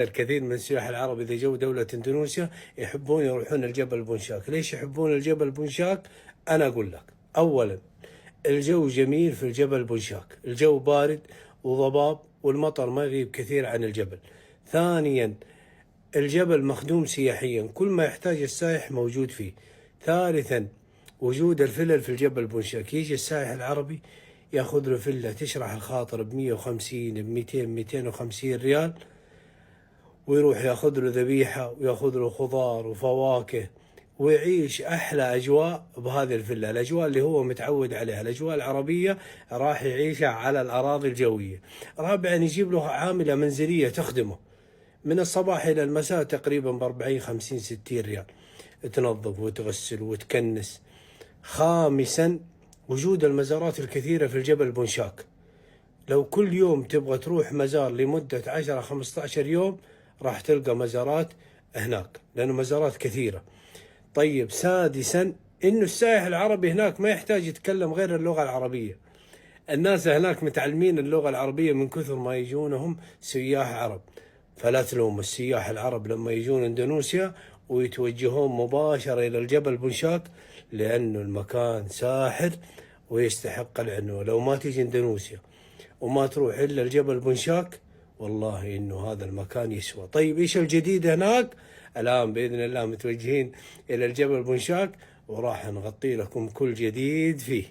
الكثير من السياح العرب إذا جو دولة إندونيسيا يحبون يروحون الجبل بونشاك. ليش يحبون الجبل بونشاك؟ أنا أقول لك. أولا، الجو جميل في الجبل بونشاك، الجو بارد وضباب والمطر ما يغيب كثير عن الجبل. ثانيا، الجبل مخدوم سياحيا، كل ما يحتاج السائح موجود فيه. ثالثا، وجود الفلل في الجبل بونشاك، يجي السائح العربي ياخذ له فلة تشرح الخاطر ب150 ب200 250 ريال، ويروح ياخذ له ذبيحة وياخذ له خضار وفواكه، ويعيش أحلى أجواء بهذه الفلة، الأجواء اللي هو متعود عليها، الأجواء العربية راح يعيشها على الأراضي الجوية. رابعا، يجيب له عاملة منزلية تخدمه من الصباح إلى المساء تقريبا ب40 50 60 ريال، تنظف وتغسل وتكنس. خامسا، وجود المزارات الكثيرة في الجبل بونشاك، لو كل يوم تبغى تروح مزار لمدة 10 15 يوم راح تلقى مزارات هناك، لأنه مزارات كثيرة. طيب، سادسا، إنه السائح العربي هناك ما يحتاج يتكلم غير اللغة العربية، الناس هناك متعلمين اللغة العربية من كثر ما يجونهم سياح عرب. فلا تلوم السياح العرب لما يجون اندونيسيا ويتوجهون مباشرة إلى الجبل بونشاك، لأنه المكان ساحر ويستحق العنوة. لو ما تيجي اندونيسيا وما تروح إلا الجبل بونشاك، والله إنه هذا المكان يسوى. طيب، إيش الجديد هناك؟ الآن بإذن الله متوجهين إلى الجبل بونشاك وراح نغطي لكم كل جديد فيه.